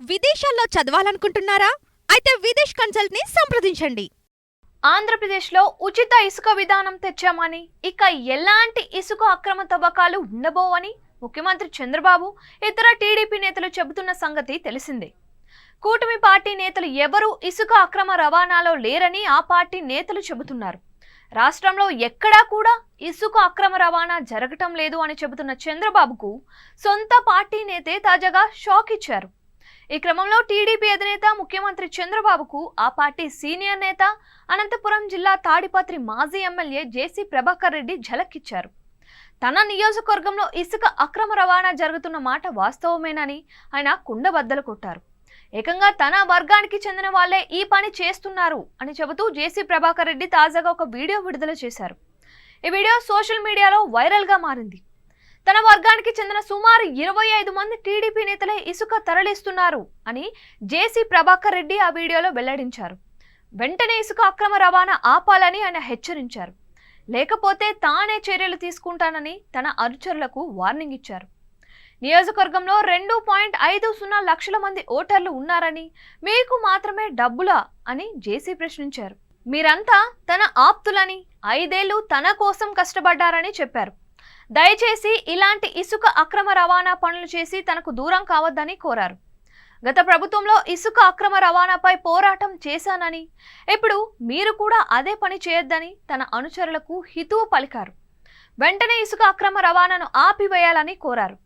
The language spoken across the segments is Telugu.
విదేశాల్లో చదవాలనుకుంటున్నారా? అయితే విదేశ్ కన్సల్ట్ ని సంప్రదించండి. ఆంధ్రప్రదేశ్లో ఉచిత ఇసుక విధానం తెచ్చామని, ఇక ఎలాంటి ఇసుక అక్రమ తవ్వకాలు ఉండబోవని ముఖ్యమంత్రి చంద్రబాబు ఇతర టీడీపీ నేతలు చెబుతున్న సంగతి తెలిసిందే. కూటమి పార్టీ నేతలు ఎవరూ ఇసుక అక్రమ రవాణాలో లేరని ఆ పార్టీ నేతలు చెబుతున్నారు. రాష్ట్రంలో ఎక్కడా కూడా ఇసుక అక్రమ రవాణా జరగటం లేదు అని చెబుతున్న చంద్రబాబుకు సొంత పార్టీ నేతే తాజాగా షాక్ ఇచ్చారు. ఈ క్రమంలో టీడీపీ అధినేత ముఖ్యమంత్రి చంద్రబాబుకు ఆ పార్టీ సీనియర్ నేత అనంతపురం జిల్లా తాడిపత్రి మాజీ ఎమ్మెల్యే జేసీ ప్రభాకర్ రెడ్డి ఝలక్కిచ్చారు. తన నియోజకవర్గంలో ఇసుక అక్రమ రవాణా జరుగుతున్న మాట వాస్తవమేనని ఆయన కుండబద్దలు కొట్టారు. ఏకంగా తన వర్గానికి చెందిన వాళ్లే ఈ పని చేస్తున్నారు అని చెబుతూ జేసీ ప్రభాకర్ రెడ్డి తాజాగా ఒక వీడియో విడుదల చేశారు. ఈ వీడియో సోషల్ మీడియాలో వైరల్ గా మారింది. తన వర్గానికి చెందిన సుమారు 25 మంది టీడీపీ నేతలే ఇసుక తరలిస్తున్నారు అని జేసీ ప్రభాకర్ రెడ్డి ఆ వీడియోలో వెల్లడించారు. వెంటనే ఇసుక అక్రమ రవాణా ఆపాలని ఆయన హెచ్చరించారు. లేకపోతే తానే చర్యలు తీసుకుంటానని తన అనుచరులకు వార్నింగ్ ఇచ్చారు. నియోజకవర్గంలో 2.50 లక్షల మంది ఓటర్లు ఉన్నారని, మీకు మాత్రమే డబ్బులా అని జేసీ ప్రశ్నించారు. మీరంతా తన ఆప్తులని, 5 ఏళ్లు తన కోసం కష్టపడ్డారని చెప్పారు. దయచేసి ఇలాంటి ఇసుక అక్రమ రవాణా పనులు చేసి తనకు దూరం కావద్దని కోరారు. గత ప్రభుత్వంలో ఇసుక అక్రమ రవాణాపై పోరాటం చేశానని, ఇప్పుడు మీరు కూడా అదే పని చేయొద్దని తన అనుచరులకు హితవు పలికారు. వెంటనే ఇసుక అక్రమ రవాణాను ఆపివేయాలని కోరారు.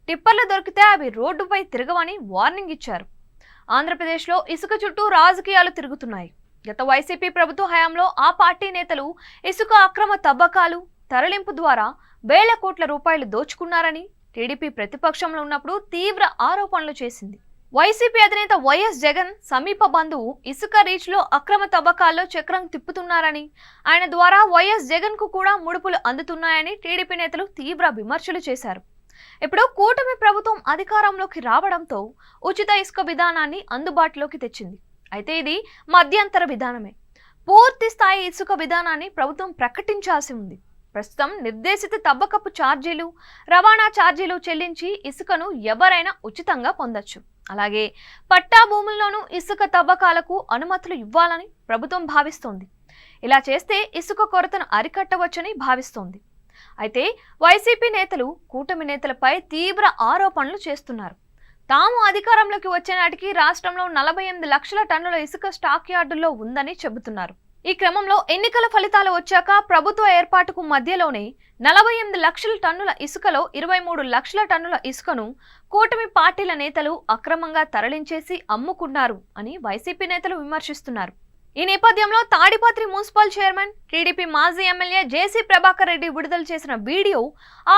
టిప్పర్లు దొరికితే అవి రోడ్డుపై తిరగవని వార్నింగ్ ఇచ్చారు. ఆంధ్రప్రదేశ్లో ఇసుక చుట్టూ రాజకీయాలు తిరుగుతున్నాయి. గత వైసీపీ ప్రభుత్వ హయాంలో ఆ పార్టీ నేతలు ఇసుక అక్రమ తవ్వకాలు, తరలింపు ద్వారా వేల కోట్ల రూపాయలు దోచుకున్నారని టీడీపీ ప్రతిపక్షంలో ఉన్నప్పుడు తీవ్ర ఆరోపణలు చేసింది. వైసీపీ అధినేత వైఎస్ జగన్ సమీప బంధువు ఇసుక రీచ్ లో అక్రమ తవ్వకాల్లో చక్రం తిప్పుతున్నారని, ఆయన ద్వారా వైఎస్ జగన్ కు కూడా ముడుపులు అందుతున్నాయని టీడీపీ నేతలు తీవ్ర విమర్శలు చేశారు. ఇప్పుడు కూటమి ప్రభుత్వం అధికారంలోకి రావడంతో ఉచిత ఇసుక విధానాన్ని అందుబాటులోకి తెచ్చింది. అయితే ఇది మధ్యంతర విధానమే. పూర్తి స్థాయి ఇసుక విధానాన్ని ప్రభుత్వం ప్రకటించాల్సి ఉంది. ప్రస్తుతం నిర్దేశిత తవ్వకపు ఛార్జీలు, రవాణా ఛార్జీలు చెల్లించి ఇసుకను ఎవరైనా ఉచితంగా పొందొచ్చు. అలాగే పట్టా భూముల్లోనూ ఇసుక తవ్వకాలకు అనుమతులు ఇవ్వాలని ప్రభుత్వం భావిస్తోంది. ఇలా చేస్తే ఇసుక కొరతను అరికట్టవచ్చని భావిస్తోంది. అయితే వైసీపీ నేతలు కూటమి నేతలపై తీవ్ర ఆరోపణలు చేస్తున్నారు. తాము అధికారంలోకి వచ్చే నాటికి రాష్ట్రంలో 48 లక్షల టన్నుల ఇసుక స్టాక్ యార్డుల్లో ఉందని చెబుతున్నారు. ఈ క్రమంలో ఎన్నికల ఫలితాలు వచ్చాక ప్రభుత్వ ఏర్పాటుకు మధ్యలోనే 48 లక్షల టన్నుల ఇసుకలో 23 లక్షల టన్నుల ఇసుకను కూటమి పార్టీల నేతలు అక్రమంగా తరలించేసి అమ్ముకున్నారు అని వైసీపీ నేతలు విమర్శిస్తున్నారు. ఈ నేపథ్యంలో తాడిపత్రి మున్సిపల్ చైర్మన్, టీడీపీ మాజీ ఎమ్మెల్యే జేసీ ప్రభాకర్ రెడ్డి విడుదల చేసిన వీడియో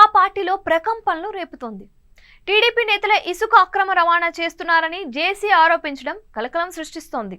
ఆ పార్టీలో ప్రకంపనలు రేపుతోంది. టీడీపీ నేతలే ఇసుక అక్రమ రవాణా చేస్తున్నారని జేసీ ఆరోపించడం కలకలం సృష్టిస్తోంది.